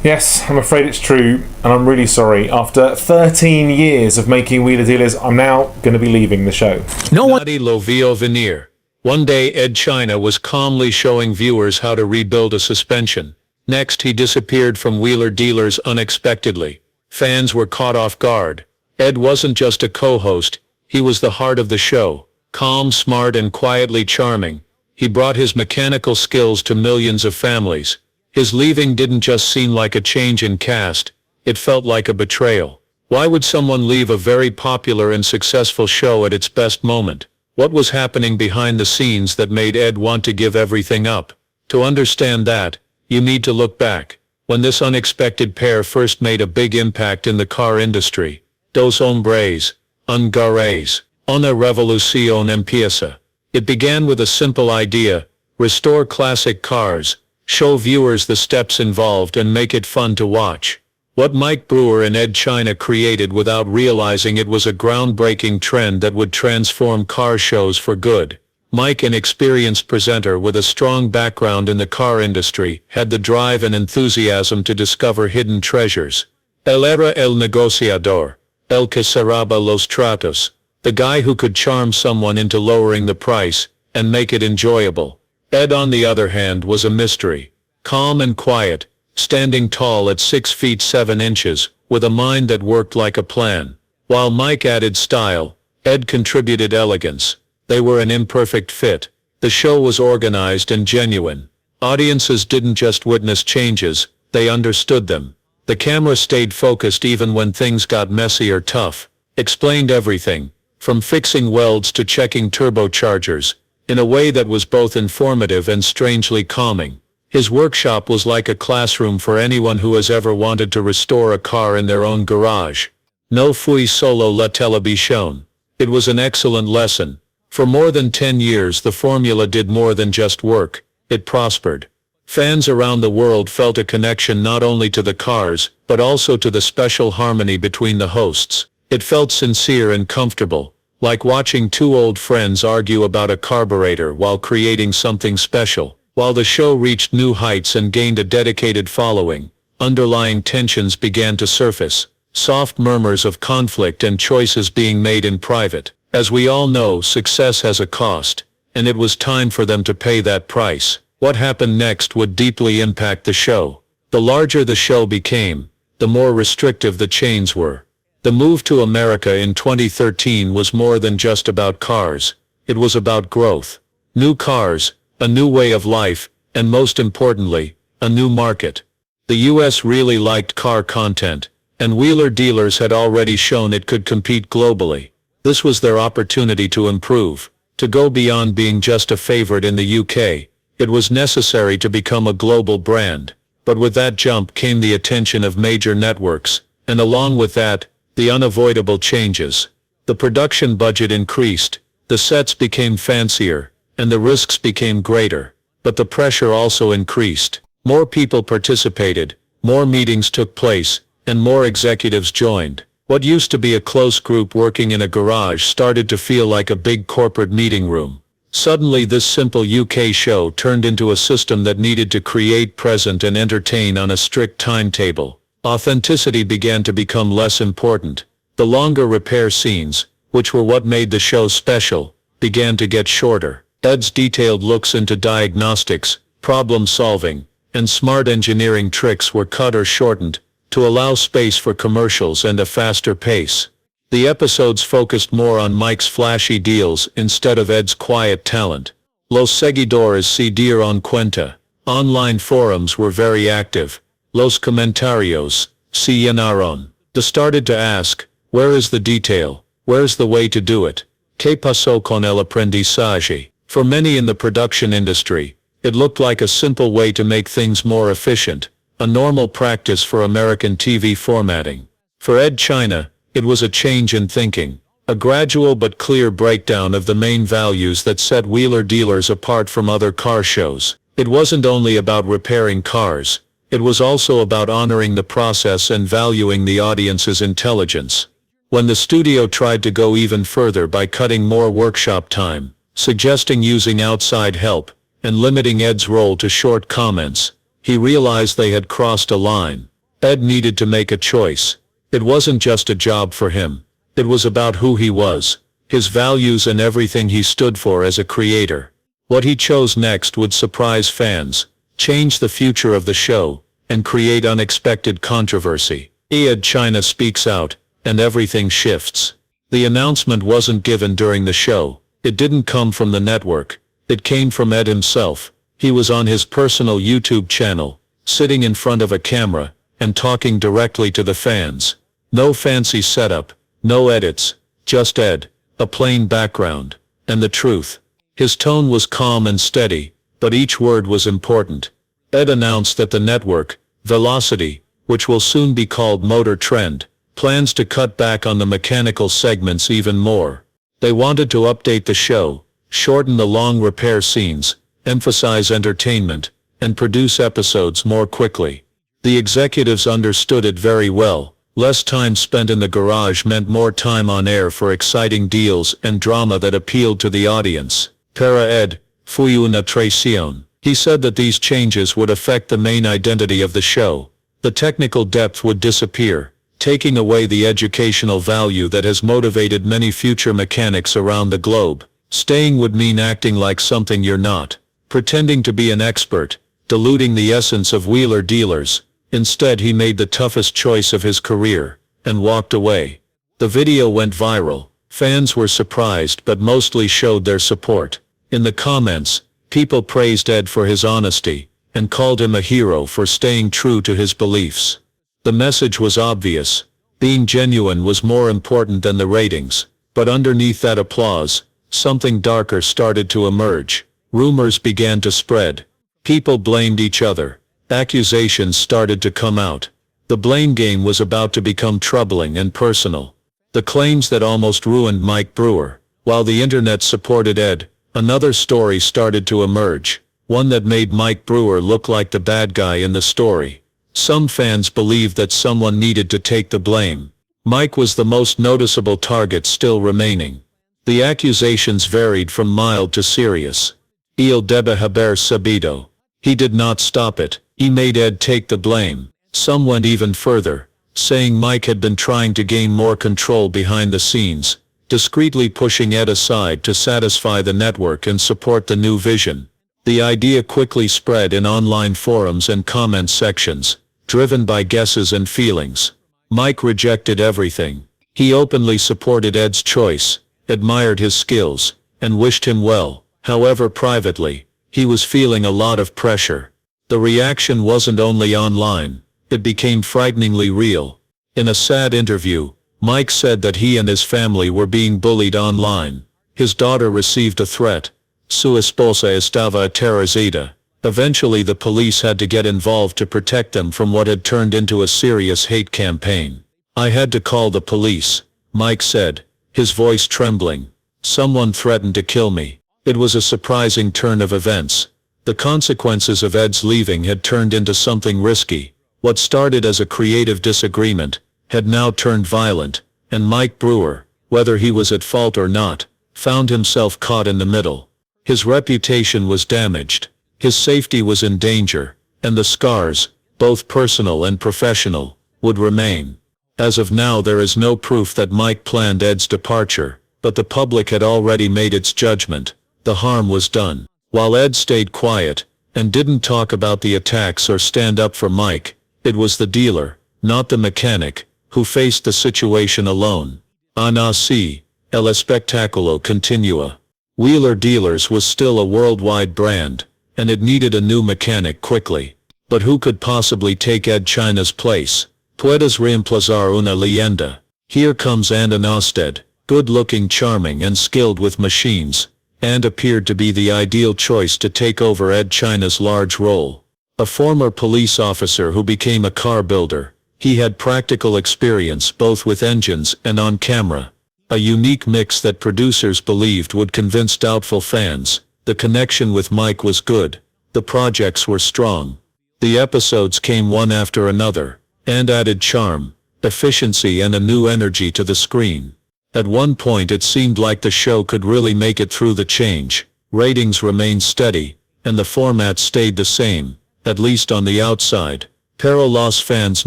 Yes, I'm afraid it's true, and I'm really sorry. After 13 years of making Wheeler Dealers, I'm now going to be leaving the show. No one lo vio venir. One day Ed China was calmly showing viewers how to rebuild a suspension. Next he disappeared from Wheeler Dealers unexpectedly. Fans were caught off guard. Ed wasn't just a co-host, he was the heart of the show. Calm, smart, and quietly charming. He brought his mechanical skills to millions of families. His leaving didn't just seem like a change in cast, it felt like a betrayal. Why would someone leave a very popular and successful show at its best moment? What was happening behind the scenes that made Ed want to give everything up? To understand that, you need to look back. When this unexpected pair first made a big impact in the car industry. Dos hombres, una revolución empieza. It began with a simple idea: restore classic cars, show viewers the steps involved and make it fun to watch. What Mike Brewer and Ed China created without realizing it was a groundbreaking trend that would transform car shows for good. Mike, an experienced presenter with a strong background in the car industry, had the drive and enthusiasm to discover hidden treasures. Él era el negociador, el que cerraba los tratos, the guy who could charm someone into lowering the price and make it enjoyable. Ed, on the other hand, was a mystery. Calm and quiet, standing tall at 6 feet 7 inches, with a mind that worked like a plan. While Mike added style, Ed contributed elegance. They were an imperfect fit. The show was organized and genuine. Audiences didn't just witness changes, they understood them. The camera stayed focused even when things got messy or tough. Explained everything, from fixing welds to checking turbochargers, in a way that was both informative and strangely calming. His workshop was like a classroom for anyone who has ever wanted to restore a car in their own garage. No fui solo la televisión. It was an excellent lesson. For more than 10 years the formula did more than just work, it prospered. Fans around the world felt a connection not only to the cars, but also to the special harmony between the hosts. It felt sincere and comfortable, like watching two old friends argue about a carburetor while creating something special. While the show reached new heights and gained a dedicated following, underlying tensions began to surface, soft murmurs of conflict and choices being made in private. As we all know, success has a cost, and it was time for them to pay that price. What happened next would deeply impact the show. The larger the show became, the more restrictive the chains were. The move to America in 2013 was more than just about cars. It was about growth. New cars, a new way of life, and most importantly, a new market. The US really liked car content, and Wheeler Dealers had already shown it could compete globally. This was their opportunity to improve, to go beyond being just a favorite in the UK. It was necessary to become a global brand. But with that jump came the attention of major networks, and along with that, the unavoidable changes. The production budget increased, the sets became fancier, and the risks became greater. But the pressure also increased. More people participated, more meetings took place, and more executives joined. What used to be a close group working in a garage started to feel like a big corporate meeting room. Suddenly this simple UK show turned into a system that needed to create, present, and entertain on a strict timetable. Authenticity began to become less important. The longer repair scenes, which were what made the show special, began to get shorter. Ed's detailed looks into diagnostics, problem solving, and smart engineering tricks were cut or shortened, to allow space for commercials and a faster pace. The episodes focused more on Mike's flashy deals instead of Ed's quiet talent. Los seguidores se dieron cuenta. Online forums were very active. Los comentarios se llenaron. They started to ask, where is the detail? Where's the way to do it? ¿Qué pasó con el aprendizaje? For many in the production industry, it looked like a simple way to make things more efficient, a normal practice for American TV formatting. For Ed China, it was a change in thinking, a gradual but clear breakdown of the main values that set Wheeler Dealers apart from other car shows. It wasn't only about repairing cars, it was also about honoring the process and valuing the audience's intelligence. When the studio tried to go even further by cutting more workshop time, suggesting using outside help, and limiting Ed's role to short comments, he realized they had crossed a line. Ed needed to make a choice. It wasn't just a job for him. It was about who he was, his values and everything he stood for as a creator. What he chose next would surprise fans, change the future of the show, and create unexpected controversy. Ed China speaks out, and everything shifts. The announcement wasn't given during the show. It didn't come from the network. It came from Ed himself. He was on his personal YouTube channel, sitting in front of a camera, and talking directly to the fans. No fancy setup, no edits, just Ed, a plain background, and the truth. His tone was calm and steady, but each word was important. Ed announced that the network, Velocity, which will soon be called Motor Trend, plans to cut back on the mechanical segments even more. They wanted to update the show, shorten the long repair scenes, emphasize entertainment, and produce episodes more quickly. The executives understood it very well. Less time spent in the garage meant more time on air for exciting deals and drama that appealed to the audience. Para Ed, fui una traición. He said that these changes would affect the main identity of the show. The technical depth would disappear, taking away the educational value that has motivated many future mechanics around the globe. Staying would mean acting like something you're not, pretending to be an expert, diluting the essence of wheeler dealers. Instead, he made the toughest choice of his career, and walked away. The video went viral. Fans were surprised but mostly showed their support. In the comments, people praised Ed for his honesty, and called him a hero for staying true to his beliefs. The message was obvious. Being genuine was more important than the ratings. But underneath that applause, something darker started to emerge. Rumors began to spread. People blamed each other. Accusations started to come out. The blame game was about to become troubling and personal. The claims that almost ruined Mike Brewer. While the internet supported Ed, another story started to emerge. One that made Mike Brewer look like the bad guy in the story. Some fans believed that someone needed to take the blame. Mike was the most noticeable target still remaining. The accusations varied from mild to serious. Il debe haber sabido. He did not stop it. He made Ed take the blame. Some went even further, saying Mike had been trying to gain more control behind the scenes, discreetly pushing Ed aside to satisfy the network and support the new vision. The idea quickly spread in online forums and comment sections, driven by guesses and feelings. Mike rejected everything. He openly supported Ed's choice, admired his skills, and wished him well. However, privately, he was feeling a lot of pressure. The reaction wasn't only online, it became frighteningly real. In a sad interview, Mike said that he and his family were being bullied online. His daughter received a threat. Su esposa estaba aterrorizada. Eventually the police had to get involved to protect them from what had turned into a serious hate campaign. I had to call the police, Mike said, his voice trembling. Someone threatened to kill me. It was a surprising turn of events. The consequences of Ed's leaving had turned into something risky. What started as a creative disagreement had now turned violent, and Mike Brewer, whether he was at fault or not, found himself caught in the middle. His reputation was damaged, his safety was in danger, and the scars, both personal and professional, would remain. As of now, there is no proof that Mike planned Ed's departure, but the public had already made its judgment. The harm was done. While Ed stayed quiet, and didn't talk about the attacks or stand up for Mike, it was the dealer, not the mechanic, who faced the situation alone. Así, el espectáculo continúa. Wheeler Dealers was still a worldwide brand, and it needed a new mechanic quickly. But who could possibly take Ed China's place? Puedes reemplazar una leyenda. Here comes Anna Nosted, good-looking, charming, and skilled with machines, and appeared to be the ideal choice to take over Ed China's large role. A former police officer who became a car builder, he had practical experience both with engines and on camera. A unique mix that producers believed would convince doubtful fans. The connection with Mike was good. The projects were strong. The episodes came one after another, and added charm, efficiency, and a new energy to the screen. At one point it seemed like the show could really make it through the change. Ratings remained steady, and the format stayed the same, at least on the outside. Pero los fans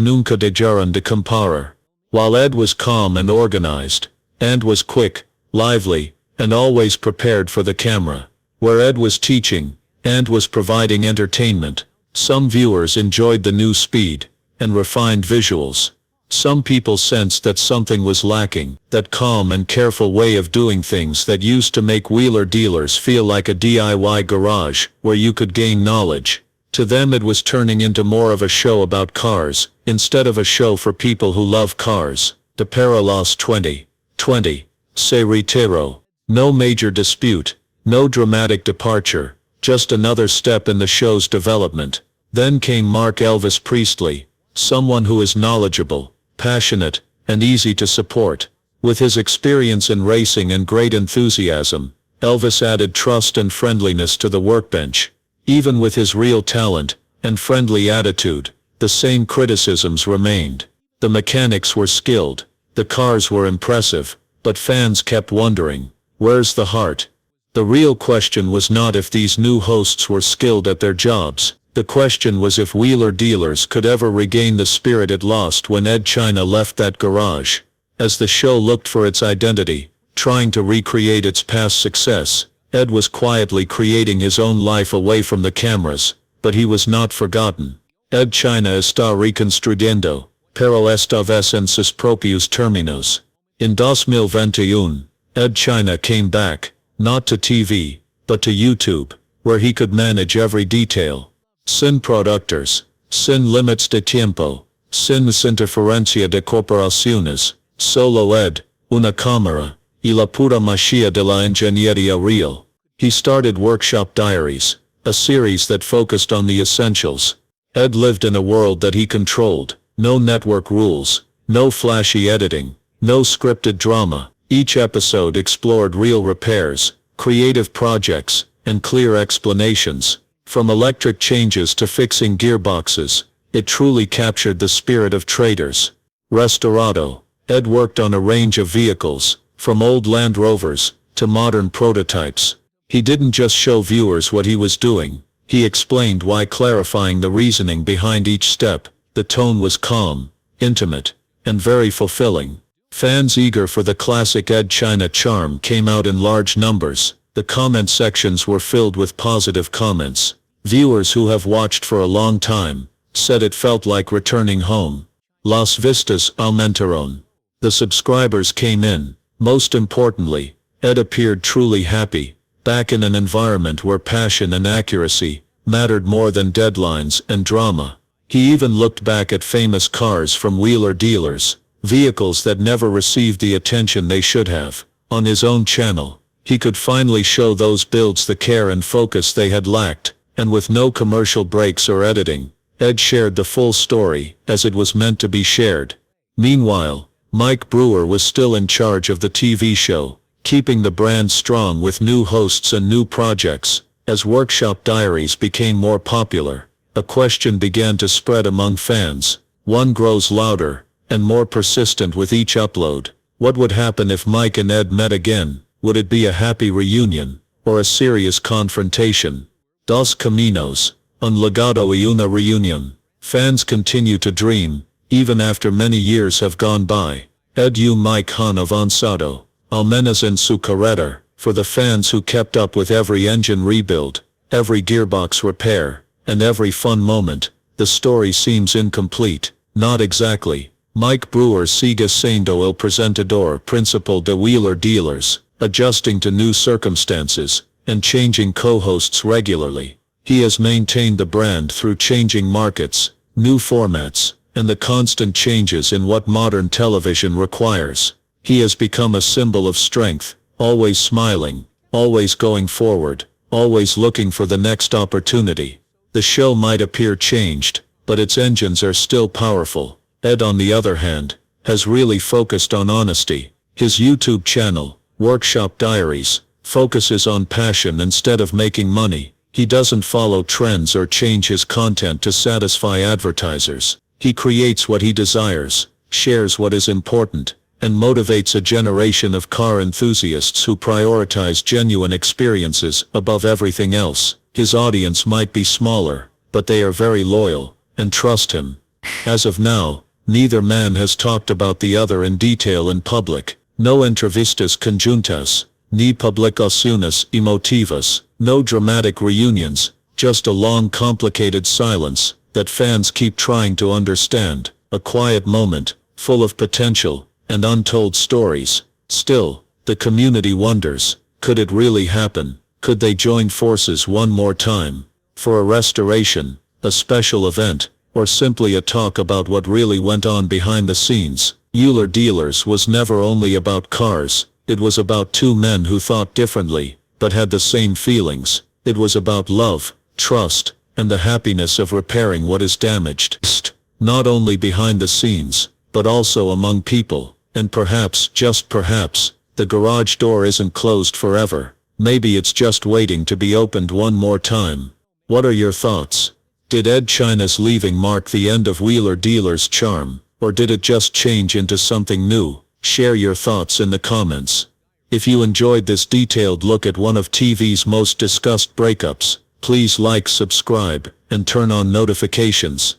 nunca dejaron de comparar. While Ed was calm and organized, and was quick, lively, and always prepared for the camera, where Ed was teaching, and was providing entertainment, some viewers enjoyed the new speed, and refined visuals. Some people sensed that something was lacking, that calm and careful way of doing things that used to make Wheeler Dealers feel like a DIY garage, where you could gain knowledge. To them it was turning into more of a show about cars, instead of a show for people who love cars. De para los 2020. Se reiteró. No major dispute, no dramatic departure, just another step in the show's development. Then came Mark Elvis Priestley, someone who is knowledgeable, passionate, and easy to support. With his experience in racing and great enthusiasm, Elvis added trust and friendliness to the workbench. Even with his real talent and friendly attitude, the same criticisms remained. The mechanics were skilled, the cars were impressive, but fans kept wondering, where's the heart? The real question was not if these new hosts were skilled at their jobs. The question was if Wheeler Dealers could ever regain the spirit it lost when Ed China left that garage. As the show looked for its identity, trying to recreate its past success, Ed was quietly creating his own life away from the cameras, but he was not forgotten. Ed China está reconstruyendo, pero esta vez en sus propios términos. In 2021, Ed China came back, not to TV, but to YouTube, where he could manage every detail. Sin productors, sin límites de tiempo, sin interferencia de corporaciones, solo Ed, una cámara, y la pura magia de la ingeniería real. He started Workshop Diaries, a series that focused on the essentials. Ed lived in a world that he controlled, no network rules, no flashy editing, no scripted drama. Each episode explored real repairs, creative projects, and clear explanations. From electric changes to fixing gearboxes, it truly captured the spirit of traders. Restaurado. Ed worked on a range of vehicles, from old Land Rovers to modern prototypes. He didn't just show viewers what he was doing, he explained why, clarifying the reasoning behind each step. The tone was calm, intimate, and very fulfilling. Fans eager for the classic Ed China charm came out in large numbers. The comment sections were filled with positive comments. Viewers who have watched for a long time said it felt like returning home. Las vistas aumentaron. The subscribers came in. Most importantly, Ed appeared truly happy, back in an environment where passion and accuracy mattered more than deadlines and drama. He even looked back at famous cars from Wheeler Dealers, vehicles that never received the attention they should have. On his own channel, he could finally show those builds the care and focus they had lacked, and with no commercial breaks or editing, Ed shared the full story as it was meant to be shared. Meanwhile, Mike Brewer was still in charge of the TV show, keeping the brand strong with new hosts and new projects. As Workshop Diaries became more popular, a question began to spread among fans. One grows louder and more persistent with each upload. What would happen if Mike and Ed met again? Would it be a happy reunion, or a serious confrontation? Dos caminos, un legado y una reunión. Fans continue to dream, even after many years have gone by. Ed y Mike han avanzado, al menos en su carrera. For the fans who kept up with every engine rebuild, every gearbox repair, and every fun moment, the story seems incomplete. Not exactly. Mike Brewer sigue siendo el presentador principal de Wheeler Dealers, adjusting to new circumstances, and changing co-hosts regularly. He has maintained the brand through changing markets, new formats, and the constant changes in what modern television requires. He has become a symbol of strength, always smiling, always going forward, always looking for the next opportunity. The show might appear changed, but its engines are still powerful. Ed, on the other hand, has really focused on honesty. His YouTube channel, Workshop Diaries, focuses on passion instead of making money. He doesn't follow trends or change his content to satisfy advertisers. He creates what he desires, shares what is important, and motivates a generation of car enthusiasts who prioritize genuine experiences above everything else. His audience might be smaller, but they are very loyal, and trust him. As of now, neither man has talked about the other in detail in public. No entrevistas conjuntas, ni publicaciones emotivas, no dramatic reunions, just a long complicated silence that fans keep trying to understand, a quiet moment, full of potential and untold stories. Still, the community wonders, could it really happen? Could they join forces one more time? For a restoration, a special event, or simply a talk about what really went on behind the scenes? Wheeler Dealers was never only about cars, it was about two men who thought differently, but had the same feelings. It was about love, trust, and the happiness of repairing what is damaged. Not only behind the scenes, but also among people, and perhaps, just perhaps, the garage door isn't closed forever. Maybe it's just waiting to be opened one more time. What are your thoughts? Did Ed China's leaving mark the end of Wheeler Dealer's charm, or did it just change into something new? Share your thoughts in the comments. If you enjoyed this detailed look at one of TV's most discussed breakups, please like, subscribe, and turn on notifications.